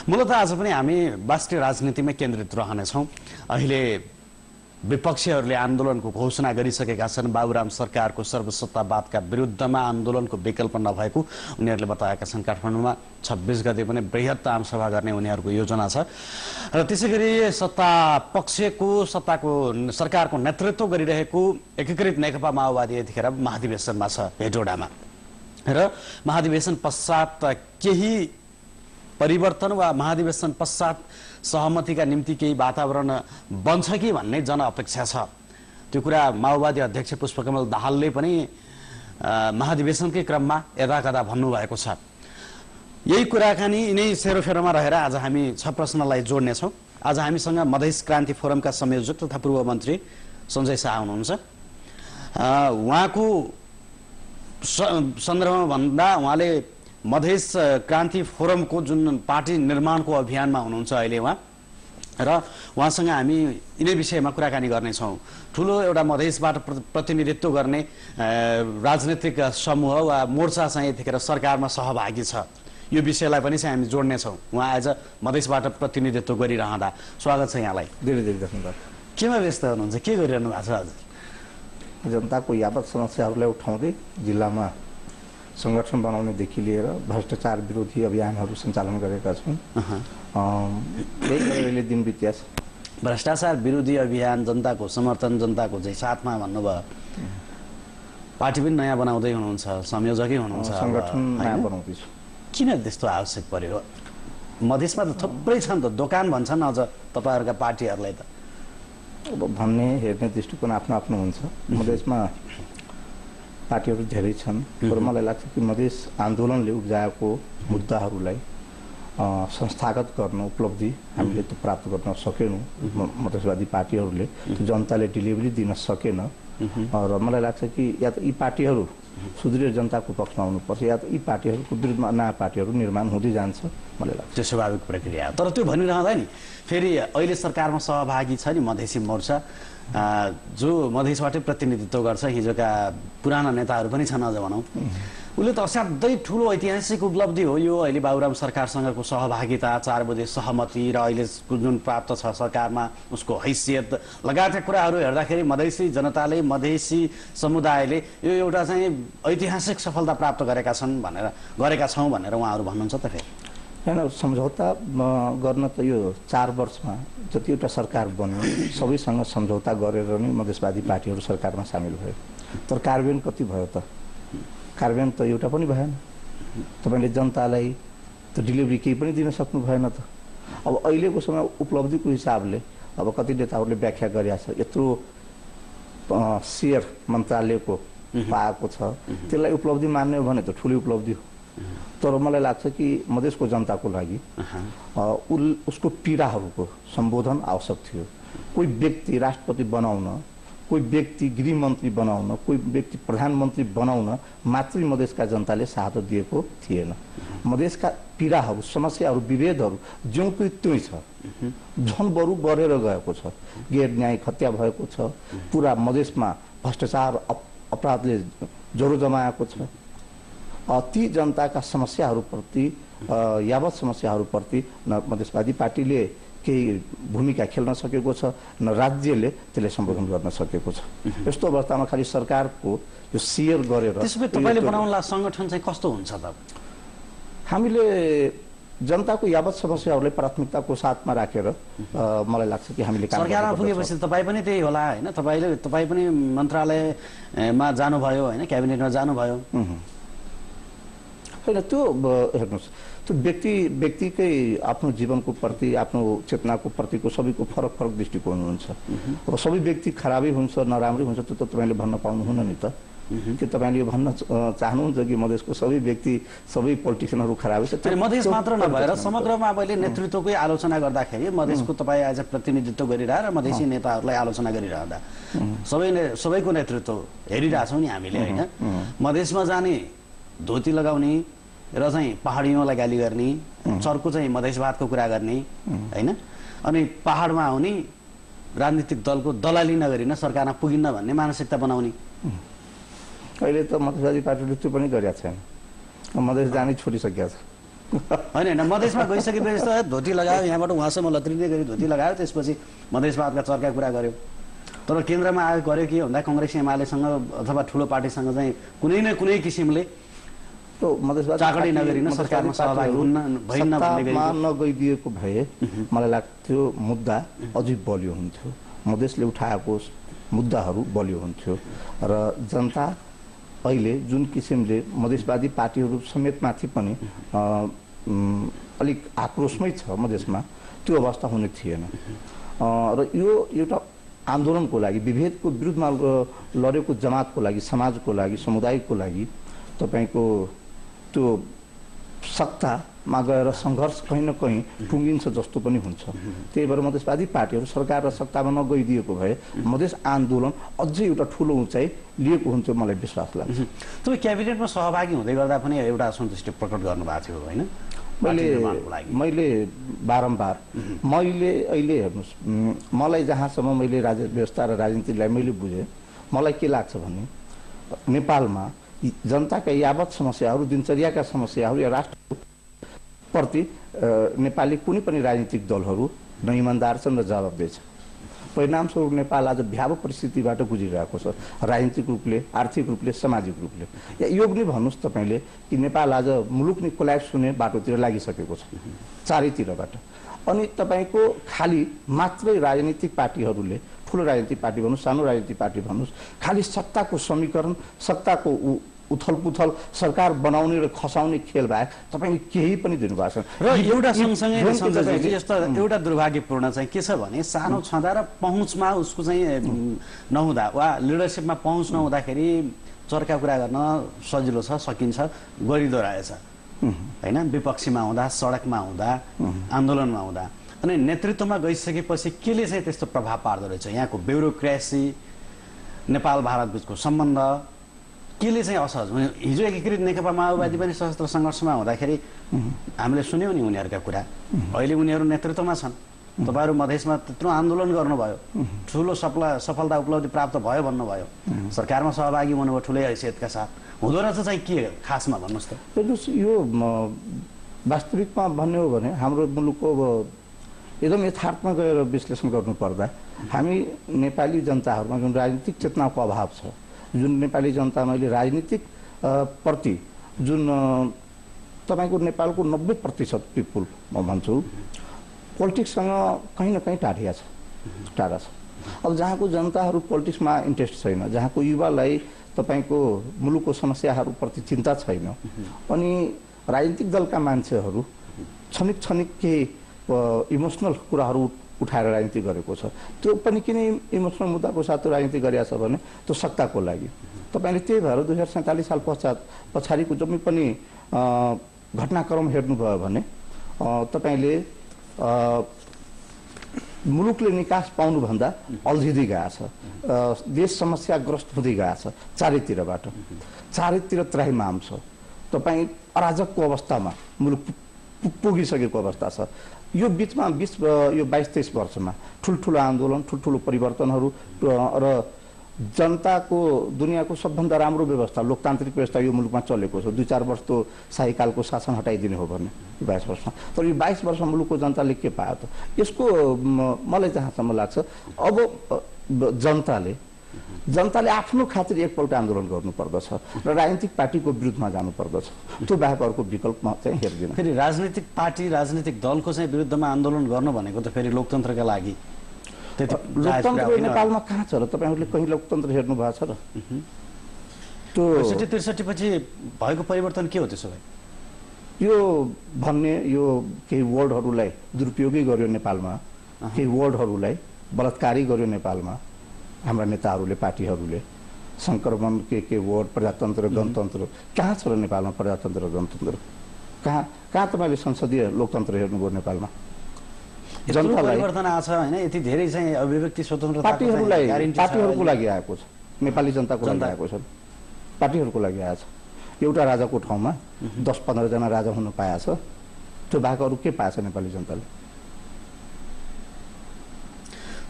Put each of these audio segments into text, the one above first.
मूलतः आज पनि हामी राष्ट्रिय राजनीतिमै केन्द्रित रहनेछौँ। अहिले विपक्षीहरूले आन्दोलनको घोषणा गरिसकेका छन्। बाबुराम सरकारको सर्वसत्तावादका विरुद्धमा आन्दोलनको विकल्प नभएको उनीहरूले बताएका छन्। काठमाडौँमा 26 गते पनि बृहत् आमसभा गर्ने उनीहरूको योजना छ र त्यसैगरी सत्ताको सरकारको नेतृत्व गरिरहेको एकीकृत नेकपा माओवादी यतिखेर महाधिवेशनमा छ हेटौडामा र महाधिवेशन पश्चात केही परिवर्तन वा महाधिवेशन पश्चात सहमतिका निम्ति केही वातावरण बन्छ कि भन्ने जनअपेक्षा छ। त्यो कुरा माओवादी अध्यक्ष पुष्पकमल दाहालले पनि महाधिवेशनकै क्रममा यदाकदा भन्नुभएको छ। यही कुराकानी यिनै सेरोफेरोमा रहेर आज हामी 6 प्रश्नलाई जोड्नेछौँ। आज हामीसँग मधेस क्रान्ति फोरमका संयोजक तथा पूर्व मन्त्री सञ्जय शाह हुनुहुन्छ। उहाँको सन्दर्भमा भन्दा उहाँले मधेस क्रान्ति फोरमको जुन पार्टी निर्माणको अभियानमा हुनुहुन्छ अहिले उहाँ र उहाँसँग हामी यिनै विषयमा कुराकानी गर्नेछौँ। ठुलो एउटा मधेसबाट प्रतिनिधित्व गर्ने राजनीतिक समूह वा मोर्चा चाहिँ यतिखेर सरकारमा सहभागी छ। यो विषयलाई पनि चाहिँ हामी जोड्नेछौँ। उहाँ आज मधेसबाट प्रतिनिधित्व गरिरहँदा स्वागत छ यहाँलाई। धेरै धेरै धन्यवाद। केमा व्यस्त हुनुहुन्छ, के गरिरहनु भएको छ आज? जनताको यावत समस्याहरूलाई उठाउँदै जिल्लामा संगठन बनाउनेदेखि लिएर भ्रष्टाचार विरोधी अभियानहरू सञ्चालन गरेका छौँ। यही दिन बित्या छ। भ्रष्टाचार विरोधी अभियान, जनताको समर्थन, जनताको चाहिँ साथमा भन्नुभयो। पार्टी पनि नयाँ बनाउँदै हुनुहुन्छ, संयोजकै हुनुहुन्छ, संगठन नयाँ बनाउँदैछु। किन त्यस्तो आवश्यक पर्यो? मधेसमा त थुप्रै छन् त, दोकान भन्छन् अझ तपाईँहरूका पार्टीहरूलाई त। अब भन्ने हेर्ने दृष्टिकोण आफ्नो आफ्नो हुन्छ। मधेसमा पार्टीहरू धेरै छन् तर मलाई लाग्छ कि मधेस आन्दोलनले उब्जाएको मुद्दाहरूलाई संस्थागत गर्न उपलब्धि हामीले त प्राप्त गर्न सकेनौँ। मधेसवादी पार्टीहरूले जनताले डेलिभरी दिन सकेन र मलाई लाग्छ कि या त यी पार्टीहरू सुदृढ जनताको पक्षमा आउनुपर्छ या त यी पार्टीहरूको विरुद्धमा नयाँ पार्टीहरू निर्माण हुँदै जान्छ मलाई लाग्छ। त्यो स्वाभाविक प्रक्रिया। तर त्यो भनिरहँदा नि फेरि अहिले सरकारमा सहभागी छ नि मधेसी मोर्चा, जो मधेसबाटै प्रतिनिधित्व गर्छ। हिजोका पुराना नेताहरू पनि छन् अझ भनौँ। उसले त असाध्यै ठुलो ऐतिहासिक उपलब्धि हो यो अहिले बाबुराम सरकारसँगको सहभागिता, 4 बुँदे सहमति र अहिले जुन प्राप्त छ सरकारमा उसको हैसियत लगायतका कुराहरू हेर्दाखेरि मधेसी जनताले, मधेसी समुदायले यो एउटा चाहिँ ऐतिहासिक सफलता प्राप्त गरेका छौँ भनेर उहाँहरू भन्नुहुन्छ त। फेरि होइन, सम्झौता गर्न त यो 4 वर्षमा जतिवटा सरकार बन्यो सबैसँग सम्झौता गरेर नै मधेसवादी पार्टीहरू सरकारमा सामेल भयो। तर कार्यान्वयन कति भयो त? कार्यान्वयन त एउटा पनि भएन। तपाईँले जनतालाई त डेलिभरी केही पनि दिन सक्नु भएन त। अब अहिलेको समय उपलब्धिको हिसाबले अब कति नेताहरूले व्याख्या गरेका छ, यत्रो सेयर मन्त्रालयको पाएको छ, त्यसलाई उपलब्धि मान्ने हो भने त ठुलो उपलब्धि हो। तर मलाई लाग्छ कि मधेसको जनताको लागि उसको पीडाहरूको सम्बोधन आवश्यक थियो। कोही व्यक्ति राष्ट्रपति बनाउन, कोही व्यक्ति गृहमन्त्री बनाउन, कोही व्यक्ति प्रधानमन्त्री बनाउन मात्रै मधेसका जनताले साथ दिएको थिएन। मधेसका पीडाहरू, समस्याहरू, विभेदहरू जुनकै त्योही छ, झन बरु बढेर गएको छ। गैर न्याय हत्या भएको छ, पुरा मधेसमा भ्रष्टाचार अपराधले ज्वरो जमाएको छ। ती जनताका समस्याहरूप्रति, यावत समस्याहरूप्रति न मधेसवादी पार्टीले केही भूमिका खेल्न सकेको छ, न राज्यले त्यसलाई सम्बोधन गर्न सकेको छ। यस्तो अवस्थामा खालि सरकारको यो सेयर गरेर त्यसो भए तपाईँले बनाउनला सङ्गठन चाहिँ कस्तो हुन्छ त? हामीले जनताको यावत समस्याहरूलाई प्राथमिकताको साथमा राखेर मलाई लाग्छ कि हामीले सरकारमा पुगेपछि तपाईँ पनि त्यही होला होइन? तपाईँ पनि मन्त्रालयमा जानुभयो होइन, क्याबिनेटमा जानुभयो होइन? त्यो हेर्नुहोस्, त्यो व्यक्तिकै आफ्नो जीवनको प्रति, आफ्नो चेतनाको प्रतिको सबैको फरक फरक दृष्टिकोण हुन्छ। अब सबै व्यक्ति खराबै हुन्छ, नराम्रै हुन्छ, त्यो त तपाईँले भन्न पाउनुहुन्न नि त। के तपाईँले भन्न चाहनुहुन्छ कि मधेसको सबै व्यक्ति, सबै पोलिटिसियनहरू खराबै छ? मधेस मात्र नभएर समग्रमा मैले नेतृत्वकै आलोचना गर्दाखेरि मधेसको तपाईँ आज प्रतिनिधित्व गरिरहेर मधेसी नेताहरूलाई आलोचना गरिरहँदा सबैको नेतृत्व हेरिरहेछौँ नि हामीले होइन? मधेसमा जाने, धोती लगाउने र चाहिँ पहाडीहरूलाई गाली गर्ने, चर्को चाहिँ मधेसवादको कुरा गर्ने होइन, अनि पहाडमा आउने राजनीतिक दलको दलाली नगरिन सरकारमा पुगिन्न भन्ने मानसिकता बनाउने। अहिले त मधेसवादी पार्टीले त्यो पनि गरेका छैन। मधेस जानै छोडिसकेका छ। होइन होइन मधेसमा गइसकेपछि त धोती लगायो यहाँबाट उहाँसम्म लत्रिँदै गरी धोती लगायो त्यसपछि मधेसवादका चर्का कुरा गर्यो तर केन्द्रमा आयो गर्यो के भन्दा कङ्ग्रेस एमालेसँग अथवा ठुलो पार्टीसँग चाहिँ कुनै न कुनै किसिमले चाकडी नगरिन सरकारमा सहभागी हुन्न भइन्न भन्ने नगइदिएको भए मलाई लाग्थ्यो मुद्दा अझै बलियो हुन्थ्यो मधेसले उठाएको मुद्दाहरू बलियो हुन्थ्यो र जनता अहिले जुन किसिमले मधेसवादी पार्टीहरू समेत माथि पनि अलिक आक्रोशमै छ मधेसमा त्यो अवस्था हुने थिएन र यो एउटा आन्दोलनको लागि विभेदको विरुद्धमा लडेको जमातको लागि समाजको लागि समुदायको लागि तपाईको त्यो सत्तामा गएर सङ्घर्ष कहीँ न कहीँ टुङ्गिन्छ जस्तो पनि हुन्छ त्यही भएर मधेसवादी पार्टीहरू सरकार र सत्तामा नगइदिएको भए मधेस आन्दोलन अझै एउटा ठुलो उचाइ लिएको हुन्थ्यो मलाई विश्वास लाग्छ तपाईँ क्याबिनेटमा सहभागी हुँदै गर्दा पनि एउटा असन्तुष्टि प्रकट गर्नुभएको थियो होइन मैले बारम्बार मैले अहिले हेर्नुहोस् मलाई जहाँसम्म मैले राज्य व्यवस्था र राजनीतिलाई मैले बुझेँ मलाई के लाग्छ भने नेपालमा जनताका यावत समस्याहरू दिनचर्याका समस्याहरू या राष्ट्रप्रति नेपाली कुनै पनि राजनीतिक दलहरू न इमान्दार छन् र जवाबदेही छन् परिणामस्वरूप नेपाल आज भयावह परिस्थितिबाट गुजिरहेको छ राजनीतिक रूपले आर्थिक रूपले सामाजिक रूपले या यो पनि भन्नुहोस् तपाईँले कि नेपाल आज मुलुक नै कोल्याप्स हुने बाटोतिर लागिसकेको छ चारैतिरबाट अनि तपाईँको खालि मात्रै राजनीतिक पार्टीहरूले ठुलो राजनीतिक पार्टी भन्नुहोस् सानो राजनीतिक पार्टी भन्नुहोस् खालि सत्ताको समीकरण सत्ताको उथलपुथल सरकार बनाउने र खसाउने खेल बाहेक तपाईँले केही पनि दिनुभएको छ र एउटा सँगसँगै यस्तो एउटा दुर्भाग्यपूर्ण चाहिँ के छ भने सानो छँदा र पहुँचमा उसको चाहिँ नहुँदा वा लिडरसिपमा पहुँच नहुँदाखेरि चर्का कुरा गर्न सजिलो छ सकिन्छ गरिदो रहेछ होइन विपक्षीमा हुँदा सडकमा हुँदा आन्दोलनमा हुँदा अनि नेतृत्वमा गइसकेपछि केले चाहिँ त्यस्तो प्रभाव पार्दो रहेछ यहाँको ब्युरोक्रेसी नेपाल भारत बिचको सम्बन्ध केले चाहिँ असहज हिजो एकीकृत नेकपा माओवादी पनि सशस्त्र सङ्घर्षमा हुँदाखेरि हामीले सुन्यौँ नि उनीहरूका कुरा अहिले उनीहरू नेतृत्वमा छन् तपाईँहरू मधेसमा त्यत्रो आन्दोलन गर्नुभयो ठुलो सफलता उपलब्धि प्राप्त भयो भन्नुभयो सरकारमा सहभागी हुनुभयो ठुलै हैसियतका साथ हुँदो रहेछ चाहिँ के खासमा भन्नुहोस् त हेर्नुहोस् यो वास्तविकमा भन्ने हो भने हाम्रो मुलुकको एकदम यथार्थमा गएर विश्लेषण गर्नुपर्दा हामी नेपाली जनताहरूमा जुन राजनीतिक चेतनाको अभाव छ जुन नेपाली जनतामा अहिले राजनीतिक प्रति जुन तपाईँको नेपालको 90% पिपुल म भन्छु पोलिटिक्ससँग कहीँ न कहीँ टाढा छ अब जहाँको जनताहरू पोलिटिक्समा इन्ट्रेस्ट छैन जहाँको युवालाई तपाईँको मुलुकको समस्याहरूप्रति चिन्ता छैन अनि राजनीतिक दलका मान्छेहरू क्षणिक केही इमोसनल कुराहरू उठाएर राजनीति गरेको छ त्यो पनि किन इमोसनल मुद्दाको साथ राजनीति गरिएको छ भने त्यो सत्ताको लागि तपाईँले त्यही भएर 2047 साल पछाडिको जम्मै पनि घटनाक्रम हेर्नुभयो भने तपाईँले मुलुकले निकास पाउनुभन्दा अल्झिँदै गएको छ देश समस्याग्रस्त हुँदै गएको छ चारैतिर त्राहिमाम छ तपाईँ अराजकको अवस्थामा मुलुक पुगिसकेको अवस्था छ यो बिचमा यो 22-23 वर्षमा ठुल्ठुलो आन्दोलन ठुल्ठुलो परिवर्तनहरू र जनताको दुनियाँको सबभन्दा राम्रो व्यवस्था लोकतान्त्रिक व्यवस्था यो मुलुकमा चलेको छ 2-4 वर्ष त शाहीकालको शासन हटाइदिने हो भने 22 वर्षमा तर यो 22 वर्ष मुलुकको जनताले के पायो त यसको मलाई जहाँसम्म लाग्छ अब जनताले आफ्नो खातिर एकपल्ट आन्दोलन गर्नुपर्दछ र राजनीतिक पार्टीको विरुद्धमा जानुपर्दछ त्यो बाहेक अर्को विकल्पमा चाहिँ हेर्दिन फेरि राजनीतिक पार्टी राजनीतिक दलको चाहिँ विरुद्धमा आन्दोलन गर्नु भनेको त फेरि लोकतन्त्रका लागि लोकतन्त्र नेपालमा कहाँ छ र तपाईँहरूले कहीँ लोकतन्त्र हेर्नु भएको छ र त्यो 63 पछि भएको परिवर्तन के हो त्यसो भए यो भन्ने यो केही वर्डहरूलाई दुरुपयोगै गर्यो नेपालमा केही वर्डहरूलाई बलात्कारी गर्यो नेपालमा हाम्रा नेताहरूले पार्टीहरूले संक्रमण के वर्ड प्रजातन्त्र गणतन्त्र कहाँ छ र नेपालमा प्रजातन्त्र र गणतन्त्र कहाँ तपाईँले संसदीय लोकतन्त्र हेर्नुभयो नेपालमा जनतालाई परिवर्तन आछ हैन यति धेरै चाहिँ अभिव्यक्ति स्वतन्त्रता पार्टीहरूको लागि आएको छ नेपाली जनताको लागि आएको छ पार्टीहरूको लागि आएको छ एउटा राजाको ठाउँमा 10-15 जना राजा हुन पाएछ त्यो बाहेक अरू के पाएछ नेपाली जनताले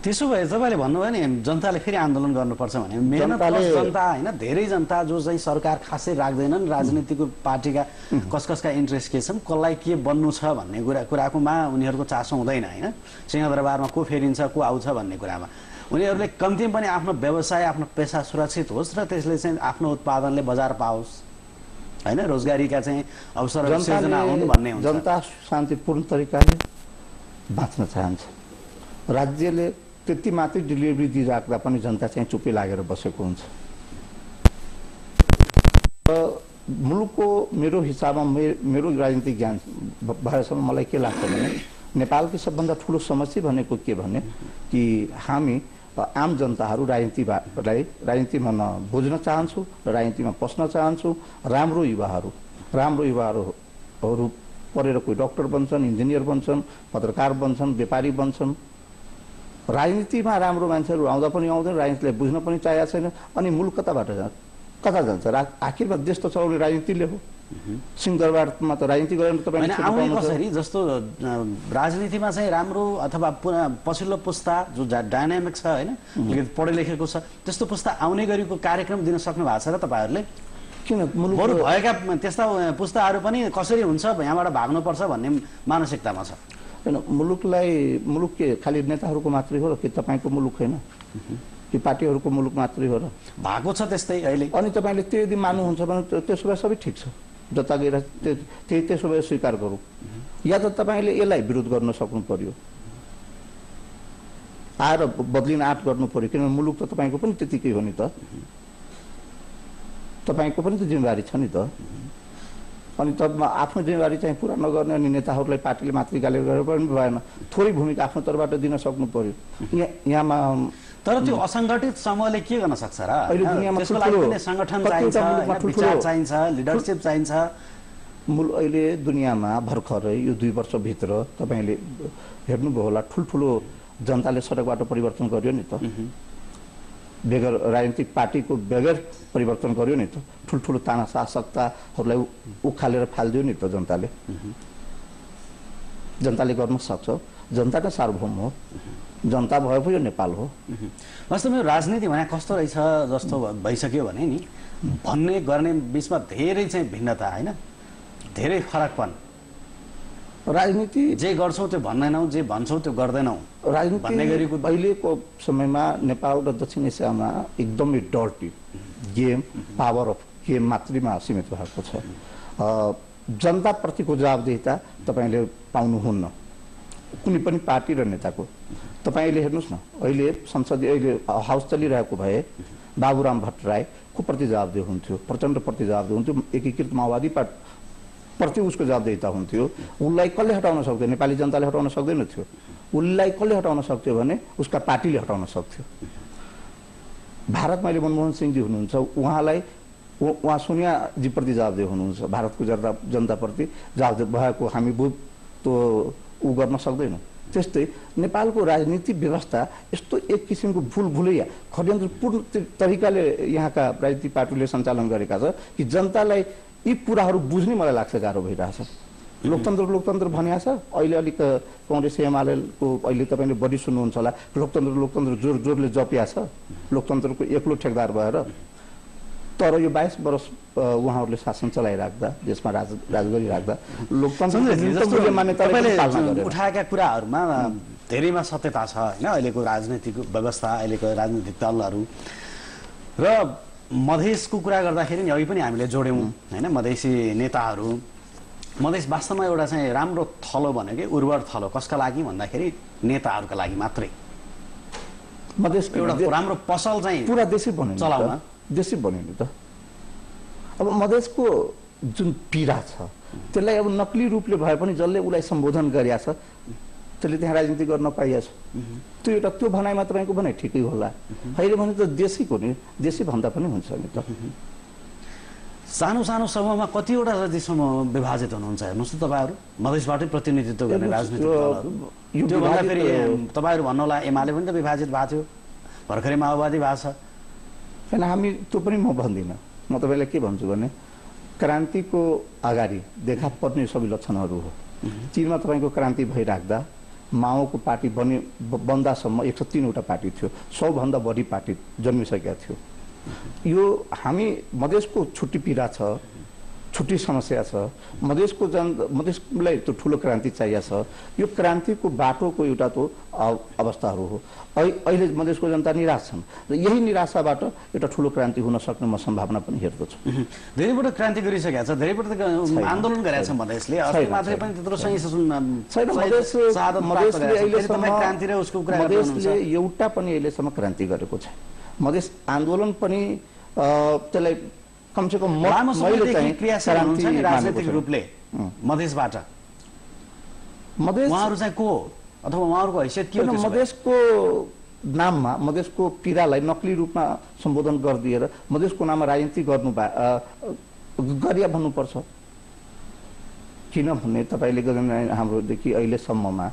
त्यसो भए तपाईँले भन्नुभयो नि जनताले फेरि आन्दोलन गर्नुपर्छ भने मेहनत जनता होइन धेरै जनता जो चाहिँ सरकार खासै राख्दैनन् राजनीतिको पार्टीका कसका इन्ट्रेस्ट के छन् कसलाई के बन्नु छ भन्ने कुराकोमा उनीहरूको चासो हुँदैन होइन सिंहदरबारमा को फेरिन्छ को आउँछ भन्ने कुरामा उनीहरूले कम्तीमा पनि आफ्नो व्यवसाय आफ्नो पेसा सुरक्षित होस् र त्यसले चाहिँ आफ्नो उत्पादनले बजार पाओस् होइन रोजगारीका चाहिँ अवसरहरू सिर्जना हुन् भन्ने हुन्छ जनता शान्तिपूर्ण तरिकाले बाँच्न चाहन्छ राज्यले त्यति मात्रै डेलिभरी दिइराख्दा पनि जनता चाहिँ चुप्पै लागेर बसेको हुन्छ मुलुकको मेरो हिसाबमा मेरो राजनीतिक ज्ञान भएसम्म मलाई के लाग्छ भने नेपालको सबभन्दा ठुलो समस्या भनेको के भने कि हामी आम जनताहरू राजनीतिमा बुझ्न चाहन्छु र राजनीतिमा पस्न चाहन्छु राम्रो युवाहरू पढेर कोही डाक्टर बन्छन् इन्जिनियर बन्छन् पत्रकार बन्छन् व्यापारी बन्छन् राजनीतिमा राम्रो मान्छेहरू आउँदा पनि आउँदैन राजनीतिलाई बुझ्न पनि चाहेको छैन अनि मुलुक कता जान्छ आखिरमा देश त चलाउने राजनीतिले हो सिंहदरबारमा त राजनीति गरेर तपाईँ कसरी जस्तो राजनीतिमा चाहिँ राम्रो अथवा पछिल्लो पुस्ता जो डाइनामिक छ होइन पढे लेखेको छ त्यस्तो पुस्ता आउने गरीको कार्यक्रम दिन सक्नु भएको छ र तपाईँहरूले किन बरु भएका त्यस्ता पुस्ताहरू पनि कसरी हुन्छ यहाँबाट भाग्नुपर्छ भन्ने मानसिकतामा छ होइन मुलुक के खालि नेताहरूको मात्रै हो र कि तपाईँको मुलुक होइन कि पार्टीहरूको मुलुक मात्रै हो र भएको छ त्यस्तै अहिले अनि तपाईँले त्यो यदि मान्नुहुन्छ भने त्यसो भए सबै ठिक छ जता गएर त्यसो भए स्वीकार गरौँ या त तपाईँले यसलाई विरोध गर्न सक्नु पर्यो आएर बदलिन आँट गर्नु पर्यो किनभने मुलुक त तपाईँको पनि त्यतिकै हो नि त तपाईँको पनि त जिम्मेवारी छ नि त अनि तब आफ्नो जिम्मेवारी चाहिँ पुरा नगर्ने अनि नेताहरूलाई पार्टीले मात्रै गाली गरेर पनि भएन थोरै भूमिका आफ्नो तर्फबाट दिन सक्नु पर्यो यहाँमा तर त्यो असङ्गठित समूहले के गर्न सक्छ र अहिले दुनियाँमा संगठन चाहिन्छ विचार चाहिन्छ लिडरसिप चाहिन्छ अहिले दुनियाँमा भर्खरै यो 2 वर्षभित्र तपाईँले हेर्नुभयो होला ठुल्ठुलो जनताले सडकबाट परिवर्तन गर्यो नि त बेगर राजनीतिक पार्टीको बेगर परिवर्तन गर्यो नि त ठुल्ठुलो ताना शासकताहरूलाई उखालेर फालिदियो नि त जनताले गर्न सक्छ जनता त सार्वभौम हो जनता भए पो यो नेपाल हो वास्तवमा राजनीति भने कस्तो रहेछ जस्तो भइसक्यो भने नि भन्ने गर्ने बीचमा धेरै चाहिँ भिन्नता होइन धेरै फरकपन राजनीति जे गर्छौँ त्यो भन्दैनौँ जे भन्छौँ त्यो गर्दैनौँ राजनीति अहिलेको समयमा नेपाल र दक्षिण एसियामा एकदमै dirty game power of game मात्रमा सीमित भएको छ जनताप्रतिको जवाबदेहिता तपाईँले पाउनुहुन्न कुनै पनि पार्टी र नेताको तपाईँले हेर्नुहोस् न अहिले संसदीय अहिले हाउस चलिरहेको भए बाबुराम भट्टराई को प्रति जवाबदेह हुन्थ्यो प्रचण्ड प्रति जवाबदेह हुन्थ्यो एकीकृत माओवादी प्रति उसको जवाबदेहिता हुन्थ्यो उसलाई कसले हटाउन सक्थ्यो नेपाली जनताले हटाउन सक्दैन थियो उसलाई कसले हटाउन सक्थ्यो भने उसका पार्टीले हटाउन सक्थ्यो भारतमा अहिले मनमोहन सिंहजी हुनुहुन्छ उहाँ सोनियाजी प्रति जवाबदेह हुनुहुन्छ भारतको जनताप्रति जवाबदेह भएको हामी त्यो ऊ गर्न सक्दैनौँ त्यस्तै नेपालको राजनीतिक व्यवस्था यस्तो एक किसिमको भुलैया षड्यन्त्रपूर्ण तरिकाले यहाँका राजनीतिक पार्टीले सञ्चालन गरेका छ कि जनतालाई यी कुराहरू बुझ्नै मलाई लाग्छ गाह्रो भइरहेछ लोकतन्त्र भनिया छ अहिले अलिक कांग्रेस एमालेको अहिले तपाईले बढी सुन्नुहुन्छ होला लोकतन्त्र जोरले जपिया छ लोकतन्त्रको एक्लो ठेकदार भएर तर यो 22 वर्ष उहाँहरूले शासन चलाइराख्दा देशमा राज गरिराख्दा लोकतन्त्रले मान्यताले पालना गरेर उठाएका कुराहरुमा धेरैमा सत्यता छ हैन अहिलेको राजनीतिक व्यवस्था अहिलेको राजनीतिक दलहरु र मधेसको कुरा गर्दाखेरि नि अघि पनि हामीले जोड्यौं हैन मधेसी नेताहरु मधेस वास्तवमा एउटा चाहिँ राम्रो थलो भनेकै उर्वर थलो कसका लागि भन्दाखेरि नेताहरुका लागि मात्रै मधेसको एउटा राम्रो पसल चाहिँ पुरा देशै बन्यो चलाउन देशै बन्यो नि त अब मधेसको जुन पीडा छ त्यसलाई अब नक्ली रूपले भए पनि जसले उलाई सम्बोधन गरिया छ त्यसले त्यहाँ राजनीति गर्न पाइएछ त्यो एउटा त्यो भनाइमा तपाईको भनाइ ठिकै होला हैन भने त देशैको नि देशै भन्दा पनि हुन्छ नि त सानो सानो समूहमा कतिवटा जति समूह विभाजित हुनुहुन्छ हेर्नुस् त तपाईहरु मधेसबाटै प्रतिनिधित्व गर्ने राजनीतिक दलहरु त्यो भन्दा फेरि तपाईहरु भन्नुहोला एमाले पनि त विभाजित भएको थियो भर्खरै माओवादी भएको छ हैन हामी त्यो पनि म भन्दिन म तपाईलाई के भन्छु भने क्रान्तिको अगाडि देखा पर्ने सबै लक्षणहरू हो चीनमा तपाईको क्रान्ति भइराख्दा माओको पार्टी बन्दासम्म 103 वटा पार्टी थियो, 100 भन्दा बढी पार्टी जन्मिसकेका थियो। यो हामी मधेसको छुट्टी पीडा छ, छुट्टी समस्या छ, मधेसलाई त्यो ठुलो क्रान्ति चाहिएको छ। यो क्रान्तिको बाटोको एउटा त अवस्थाहरू हो। अहिले मधेसको जनता निराश छन् र यही निराशाबाट एउटा ठुलो क्रान्ति हुन सक्ने म सम्भावना पनि हेर्दछु। धेरैपल्ट क्रान्ति गरिसकेका छ, धेरैपल्ट आन्दोलन गरेका छ मधेसले, अस्ति मात्रै पनि त्यत्रो छैन। मधेसले एउटा पनि अहिलेसम्म क्रान्ति गरेको छैन। मधेस आन्दोलन पनि त्यसलाई कमसेकम मैले चाहिँ राजनीतिक रूपले मधेसबाट उहाँहरू चाहिँ को अथवा उहाँहरूको हैसियत के हो? मधेसको नाममा मधेसको पीडालाई नक्ली रूपमा सम्बोधन गरिदिएर मधेसको नाममा राजनीति गरिया भन्नुपर्छ। किनभने तपाईँले हाम्रोदेखि अहिलेसम्ममा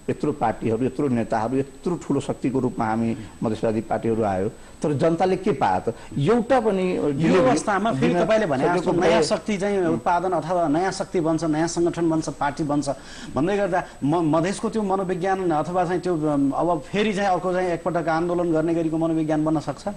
यत्रो पार्टीहरू, यत्रो नेताहरू, यत्रो ठुलो शक्तिको रूपमा हामी मधेसवादी पार्टीहरू आयो, तर जनताले के पायो त? एउटा पनि यो अवस्थामा फेरि तपाईँले भने नयाँ शक्ति चाहिँ उत्पादन अथवा नयाँ शक्ति बन्छ, नयाँ सङ्गठन बन्छ, पार्टी बन्छ भन्दै गर्दा मधेसको त्यो मनोविज्ञान अथवा चाहिँ त्यो अब फेरि चाहिँ अर्को चाहिँ एकपटक आन्दोलन गर्ने गरीको मनोविज्ञान बन्न सक्छ?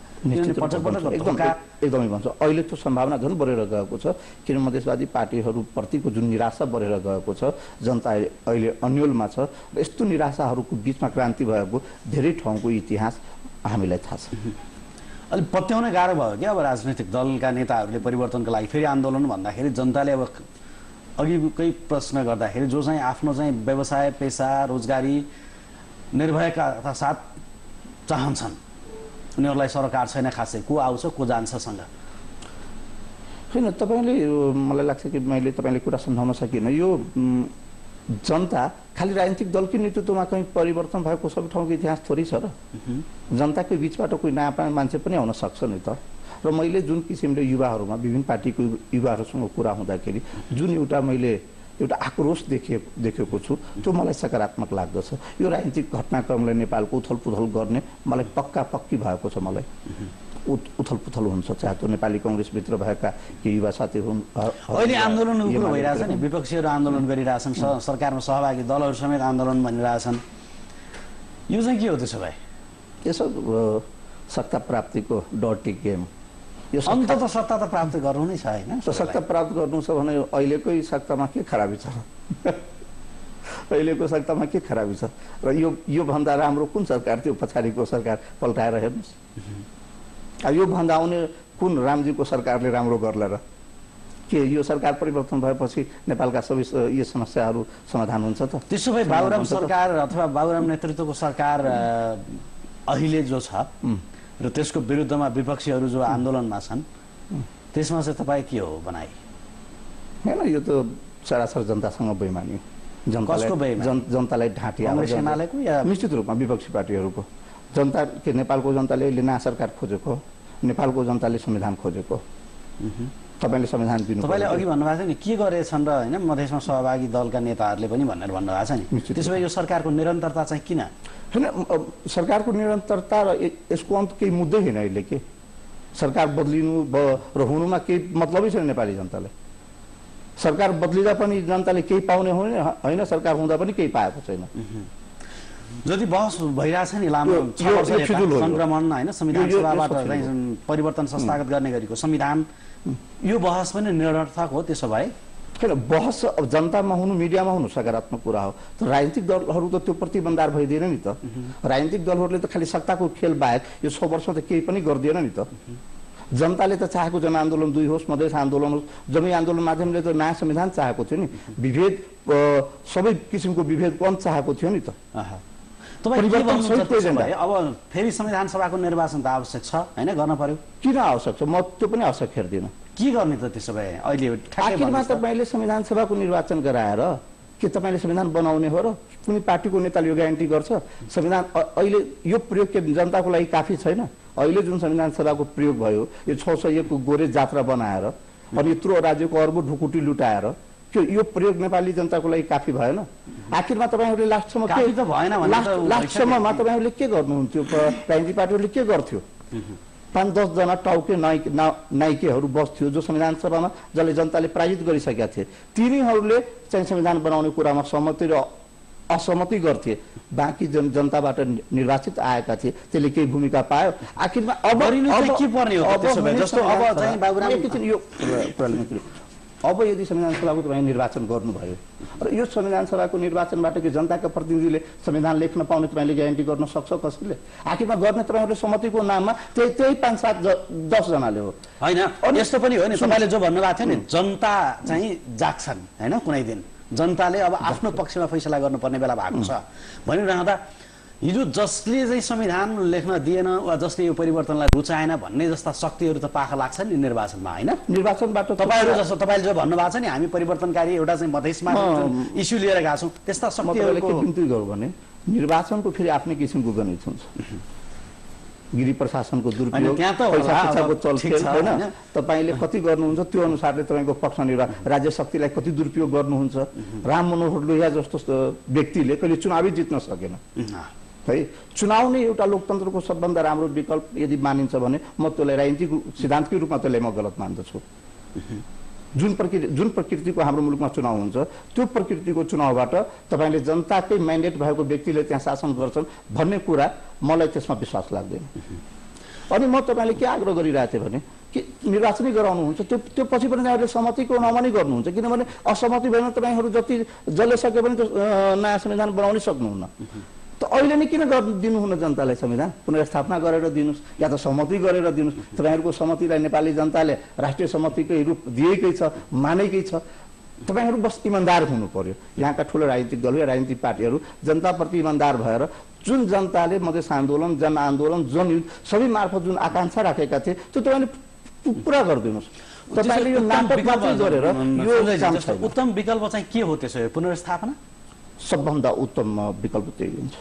एकदमै भन्छ। अहिले त्यो सम्भावना झन् बढेर गएको छ, किन मधेसवादी पार्टीहरूप्रतिको जुन निराशा बढेर गएको छ, जनता अहिले अन्यलमा छ। यस्तो निराशाहरूको बिचमा क्रान्ति भएको धेरै ठाउँको इतिहास हामीलाई थाहा छ। अलि पत्याउन गाह्रो भयो क्या अब राजनैतिक दलका नेताहरूले परिवर्तनको लागि फेरि आन्दोलन भन्दाखेरि जनताले अब अघिकै प्रश्न गर्दाखेरि जो चाहिँ आफ्नो चाहिँ व्यवसाय, पेसा, रोजगारी निर्भयका साथ चाहन्छन् उनीहरूलाई सरकार छैन खासै, को आउँछ को जान्छ सँग। होइन, तपाईँले मलाई लाग्छ कि मैले तपाईँले कुरा सम्झाउन सकिनँ। यो जनता खालि राजनीतिक दलकै नेतृत्वमा कहीँ परिवर्तन भएको सबै ठाउँको इतिहास थोरै छ र जनताकै बिचबाट कोही नयाँ मान्छे पनि आउन सक्छ नि त। र मैले जुन किसिमले युवाहरूमा विभिन्न पार्टीको युवाहरूसँग कुरा हुँदाखेरि जुन मैले एउटा आक्रोश देखेको छु, त्यो मलाई सकारात्मक लाग्दछ। यो राजनीतिक घटनाक्रमले नेपालको उथलपुथल गर्ने मलाई पक्की भएको छ। मलाई उथलपुथल हुन्छ, चाहे त्यो नेपाली कङ्ग्रेसभित्र भएका केही युवा साथी हुन्। अहिले आन्दोलन भइरहेछ नि, विपक्षीहरू आन्दोलन गरिरहेछन्, सरकारमा सहभागी दलहरू समेत आन्दोलन भनिरहेछन्। यो चाहिँ के हो त्यसो भए? यसो सत्ता प्राप्तिको डर्टी गेम। यो अन्त त सत्ता त प्राप्त गर्नु नै छ होइन? सत्ता प्राप्त गर्नु छ भने अहिलेकै सत्तामा के खराबी छ? अहिलेको सत्तामा के खराबी छ? र यो भन्दा राम्रो कुन सरकार थियो? पछाडिको सरकार पल्टाएर हेर्नुहोस्। यो भन्दा आउने कुन रामजीको सरकारले राम्रो गर्ला र? के यो सरकार परिवर्तन भएपछि नेपालका सबै यो समस्याहरू समाधान हुन्छ त? त्यसो भए बाबुराम सरकार अथवा बाबुराम नेतृत्वको सरकार अहिले जो छ र त्यसको विरुद्धमा विपक्षीहरू जो आन्दोलनमा छन्, त्यसमा चाहिँ तपाईँ के हो भनाइ? होइन, यो त सरासर जनतासँग बेइमानी हो। जनतालाई ढाँटिया निश्चित रूपमा विपक्षी पार्टीहरूको। जनता के नेपालको जनताले अहिले नयाँ सरकार खोजेको, नेपालको जनताले संविधान खोजेको। तपाईँले संविधान दिनु, तपाईँले अघि भन्नुभएको थियो नि के गरेछन् र होइन मधेसमा सहभागी दलका नेताहरूले पनि भनेर भन्नुभएको छ नि। त्यसो भए यो सरकारको निरन्तरता चाहिँ किन? होइन, सरकारको निरन्तरता र यसको अन्त केही मुद्दै होइन। अहिले के सरकार बदलिनु र हुनुमा केही मतलबै छैन नेपाली जनतालाई। सरकार बदलिँदा पनि जनताले केही पाउने होइन, सरकार हुँदा पनि केही पाएको छैन। जति बहस भइरहेछ नि लामो संक्रमण होइन, संविधान सभाबाट परिवर्तन संस्थागत गर्ने गरेको संविधान, यो बहस पनि निरर्थक हो। त्यसो भए किन बहस अब जनतामा हुनु, मिडियामा हुनु सकारात्मक कुरा हो। तर राजनीतिक दलहरू त त्यो प्रतिबन्धदार भइदिएन नि त। राजनीतिक दलहरूले त खालि सत्ताको खेल बाहेक यो 100 वर्ष त केही पनि गरिदिएन नि त। जनताले त चाहेको जनआन्दोलन 2 होस्, मधेस आन्दोलन होस्, जम्मै आन्दोलन माध्यमले त नयाँ संविधान चाहेको थियो नि। विभेद, सबै किसिमको विभेदको अन्त चाहेको थियो नि त। अब फेरि संविधान सभाको निर्वाचन त आवश्यक छ होइन, गर्न पर्यो। किन आवश्यक छ? म त्यो पनि आवश्यक हेर्दिनँ। के गर्ने त त्यसो भए? अहिले आखिरमा तपाईँले संविधान सभाको निर्वाचन गराएर के तपाईँले संविधान बनाउने हो र? कुनै पार्टीको नेताले यो ग्यारेन्टी गर्छ? संविधान अहिले यो प्रयोग के जनताको लागि काफी छैन? अहिले जुन संविधान सभाको प्रयोग भयो, यो 601 को गोरे जात्रा बनाएर अनि यत्रो राज्यको अर्बौं ढुकुटी लुटाएर, यो प्रयोग नेपाली जनताको लागि काफी भएन? आखिरमा तपाईँहरूले लास्टसम्ममा तपाईँहरूले के गर्नुहुन्थ्यो? राजनीतिक पार्टीहरूले के गर्थ्यो? 5-10 जना टाउके नाइकेहरू बस्थ्यो जो संविधान सभामा, जसले जनताले पराजित गरिसकेका थिए। तिनीहरूले चाहिँ संविधान बनाउने कुरामा सहमति र असहमति गर्थे बाँकी जनताबाट निर्वाचित आएका थिए त्यसले केही भूमिका पायो आखिरमा अब के पर्ने हो त्यसो भए जस्तो अब चाहिँ बाबुराम एकैछिन यो अब यदि संविधान सभाको तपाईँ निर्वाचन गर्नुभयो र यो संविधान सभाको निर्वाचनबाट कि जनताका प्रतिनिधिले संविधान लेख्न पाउने तपाईँले ग्यारेन्टी गर्न सक्छ कसैले आखिरमा गर्ने तपाईँहरूले सहमतिको नाममा त्यही 5, 7, 10 जनाले हो होइन यस्तो पनि हो नि तपाईँले जो भन्नुभएको थियो नि जनता चाहिँ जाग्छन् होइन कुनै दिन जनताले अब आफ्नो पक्षमा फैसला गर्नुपर्ने बेला भएको छ भनिरहँदा हिजो जसले चाहिँ संविधान लेख्न दिएन वा जसले यो परिवर्तनलाई रुचाएन भन्ने जस्ता शक्तिहरू त पाखा लाग्छन् नि निर्वाचनमा होइन निर्वाचनबाट तपाईँहरू जस्तो तपाईँले जो भन्नुभएको छ नि हामी परिवर्तनकारी एउटा चाहिँ मधेसमा इस्यु लिएर गएको छौँ त्यस्ता शक्तिहरूको बिन्ती गरौँ भने निर्वाचनको फेरि आफ्नै किसिमको गणित हुन्छ गिरी प्रशासनको दुरुपयोग पैसाको चलखेल होइन तपाईँले कति गर्नुहुन्छ त्यो अनुसारले तपाईँको पक्ष राज्य शक्तिलाई कति दुरुपयोग गर्नुहुन्छ राम मनोहर लोहिया जस्तो व्यक्तिले कहिले चुनावै जित्न सकेन है चुनाव नै एउटा लोकतन्त्रको सबभन्दा राम्रो विकल्प यदि मानिन्छ भने म त्यसलाई राजनीतिक सिद्धान्तकै रूपमा त्यसलाई म गलत मान्दछु जुन प्रकृतिको हाम्रो मुलुकमा चुनाव हुन्छ त्यो प्रकृतिको चुनावबाट तपाईँले जनताकै म्यान्डेट भएको व्यक्तिले त्यहाँ शासन गर्छन् भन्ने कुरा मलाई त्यसमा विश्वास लाग्दैन अनि म तपाईँले के आग्रह गरिरहेको थिएँ भने कि निर्वाचनै गराउनुहुन्छ त्यो पछि पनि तपाईँहरूले सहमतिको नाममा नै गर्नुहुन्छ किनभने असहमति भएन तपाईँहरू जति जसले सक्यो भने नयाँ संविधान बनाउनै सक्नुहुन्न त अहिले नै किन दिनुहुन्न जनतालाई संविधान पुनर्स्थापना गरेर दिनुहोस् या त सहमति गरेर दिनुहोस् तपाईँहरूको सहमतिलाई नेपाली जनताले राष्ट्रिय सहमतिकै रूप दिएकै छ मानेकै छ तपाईँहरू बस इमान्दार हुनु पर्यो यहाँका ठुलो राजनीतिक दल राजनीतिक पार्टीहरू जनताप्रति इमान्दार भएर जुन जनताले मधेस आन्दोलन जनआन्दोलन जनयुद्ध सबै मार्फत जुन आकांक्षा राखेका थिए त्यो तपाईँले पुरा गरिदिनुहोस् तपाईँले यो नाटक मात्रै गरेर यो उत्तम विकल्प चाहिँ के हो त्यसो पुनर्स्थापना सबभन्दा उत्तम विकल्प त्यही हुन्छ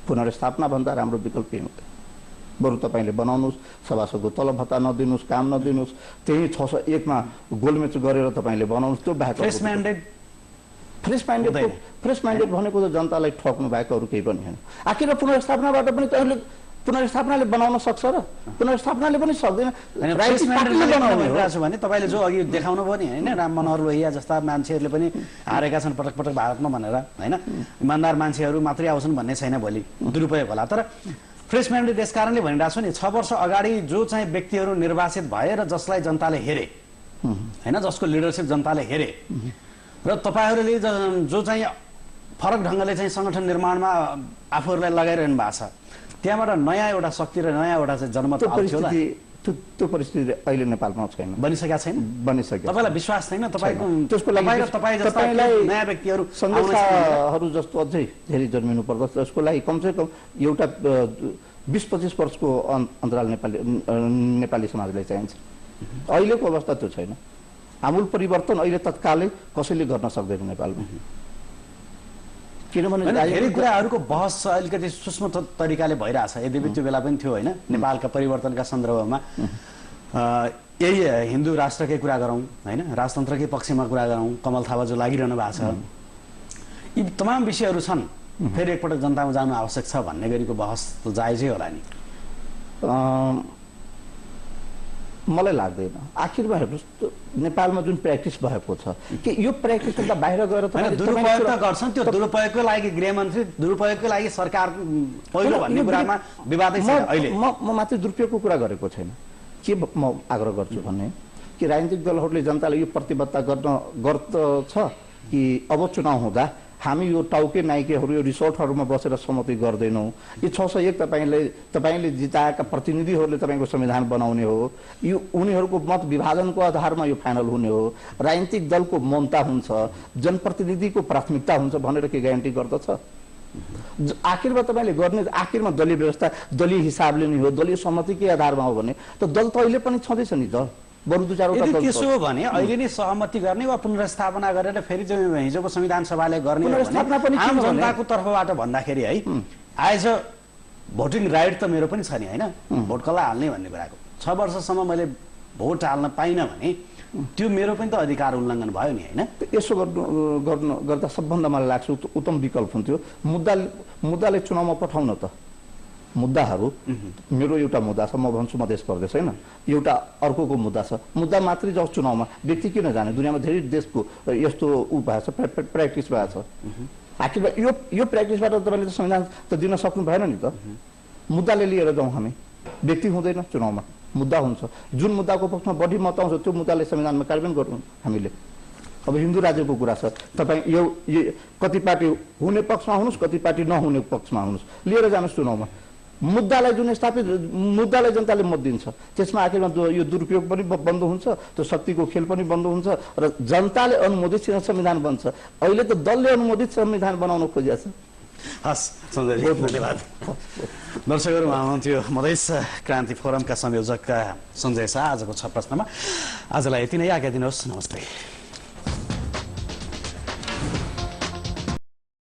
पुनर्स्थापना भन्दा राम्रो विकल्प यही हुँदैन बरु तपाईँले बनाउनुहोस् सभासदको तलब भत्ता नदिनुहोस् काम नदिनुहोस् त्यही 601 मा गोलमेच गरेर तपाईँले बनाउनुहोस् त्यो बाहेक फ्रेस माइन्डेड भनेको त जनतालाई ठग्नु बाहेक अरू केही पनि होइन आखिर पुनर्स्थापनाबाट पनि तपाईँले पुनर्स्थापनाले बनाउन सक्छ र पुनर्स्थापनाले पनि सक्दैन भने तपाईँले जो अघि देखाउनु भयो नि होइन राम मनोहर लोहिया जस्ता मान्छेहरूले पनि हारेका छन् पटक पटक भारतमा भनेर होइन इमान्दार मान्छेहरू मात्रै आउँछन् भन्ने छैन भोलि दुरुपयोग होला तर फ्रेस माइन्डेड यस कारणले भनिरहेको छु नि 6 वर्ष अगाडि जो चाहिँ व्यक्तिहरू निर्वाचित भए र जसलाई जनताले हेरे होइन जसको लिडरसिप जनताले हेरे र तपाईँहरूले जो चाहिँ फरक ढङ्गले चाहिँ सङ्गठन निर्माणमा आफूहरूलाई लगाइरहनु भएको छ त्यहाँबाट नयाँ एउटा शक्ति र नयाँ एउटा चाहिँ जनमत आउँथ्यो होला त्यो परिस्थिति अहिले नेपालमा छैन बनिसकेका छैन बनिसक्यो तपाईँलाई विश्वास छैन तपाईँको त्यसको लागि तपाईँलाई नयाँ व्यक्तिहरू संस्थाहरू जस्तो अझै धेरै जन्मिनु पर्दछ त्यसको लागि कमसेकम एउटा 20-25 वर्षको अन्तराल नेपाली समाजलाई चाहिन्छ अहिलेको अवस्था त्यो छैन आमूल परिवर्तन अहिले तत्कालै कसैले गर्न सक्दैन नेपालमा किनभने धेरै कुराहरूको बहस अलिकति सूक्ष्म तरिकाले भइरहेछ यद्यपि त्यो बेला पनि थियो होइन नेपालका परिवर्तनका सन्दर्भमा यही हिन्दू राष्ट्रकै कुरा गरौँ होइन राजतन्त्रकै पक्षमा कुरा गरौँ कमल थापा जो लागिरहनु भएको छ यी तमाम विषयहरू छन् फेरि एकपटक जनतामा जानु आवश्यक छ भन्ने गरीको बहस त जायजै होला नि मलाई लाग्दैन आखिरमा हेर्नुहोस् नेपालमा जुन प्र्याक्टिस भएको छ कि यो प्र्याक्टिसभन्दा बाहिर गएर दुरुपयोग त गर्छन् त्यो दुरुपयोगको लागि गृहमन्त्री दुरुपयोगको लागि सरकार पहिलो भन्ने कुरामा विवादै छ अहिले म मात्रै दुरुपयोगको कुरा गरेको छैन के म आग्रह गर्छु भने कि राजनीतिक दलहरूले जनताले यो प्रतिबद्धता गर्छ कि अब चुनाव हुँदा हामी यो टाउके नाइकेहरू यो रिसोर्टहरूमा बसेर सहमति गर्दैनौँ यो 601 तपाईँले जिताएका प्रतिनिधिहरूले तपाईँको संविधान बनाउने हो यो उनीहरूको मत विभाजनको आधारमा यो फाइनल हुने हो राजनीतिक दलको मौनता हुन्छ जनप्रतिनिधिको प्राथमिकता हुन्छ भनेर के ग्यारेन्टी गर्दछ आखिरमा तपाईँले गर्ने आखिरमा दलीय व्यवस्था दलीय हिसाबले नै हो दलीय सहमतिकै आधारमा हो भने त दल त अहिले पनि छँदैछ नि दल बरु 2-4 वटा त्यसो हो भने अहिले नै सहमति गर्ने वा पुनर्स्थापना गरेर फेरि चाहिँ हिजोको संविधान सभाले गर्ने आम जनताको तर्फबाट भन्दाखेरि है आएछ भोटिङ राइट त मेरो पनि छ नि होइन भोट कसलाई हाल्ने भन्ने कुराको 6 वर्षसम्म मैले भोट हाल्न पाइनँ भने त्यो मेरो पनि त अधिकार उल्लङ्घन भयो नि होइन यसो गर्दा सबभन्दा मलाई लाग्छ उत्तम विकल्प हुन्थ्यो मुद्दाले चुनावमा पठाउन त मुद्दाहरू मेरो एउटा मुद्दा छ म भन्छु मधेस प्रदेश होइन एउटा अर्कोको मुद्दा छ मुद्दा मात्रै जाओस् चुनावमा व्यक्ति किन जाने दुनियाँमा धेरै देशको यस्तो उ भएको छ प्र्याक्टिस भएको छ आखिरमा यो प्र्याक्टिसबाट तपाईँले त संविधान त दिन सक्नु भएन नि त। मुद्दाले लिएर जाउँ हामी, व्यक्ति हुँदैन चुनावमा, मुद्दा हुन्छ। जुन मुद्दाको पक्षमा बढी मत आउँछ त्यो मुद्दाले संविधानमा कार्यान्वयन गरौँ हामीले। अब हिन्दू राज्यको कुरा छ, तपाईँ यो कति पार्टी हुने पक्षमा हुनुहोस्, कति पार्टी नहुने पक्षमा हुनुहोस्, लिएर जानुहोस् चुनावमा। मुद्दालाई जुन स्थापित मुद्दालाई जनताले मत दिन्छ त्यसमा आखिरमा यो दुरुपयोग पनि बन्द हुन्छ, त्यो शक्तिको खेल पनि बन्द हुन्छ र जनताले अनुमोदित संविधान बन्छ। अहिले त दलले अनुमोदित संविधान बनाउन खोजिएको छ। हस् सञ्जयजी, धन्यवाद। दर्शकहरू, उहाँ हुनुहुन्थ्यो मधेस क्रान्ति फोरमका संयोजक सञ्जय शाह। आजको 6 प्रश्नमा आजलाई यति नै, आज्ञा दिनुहोस्। नमस्ते।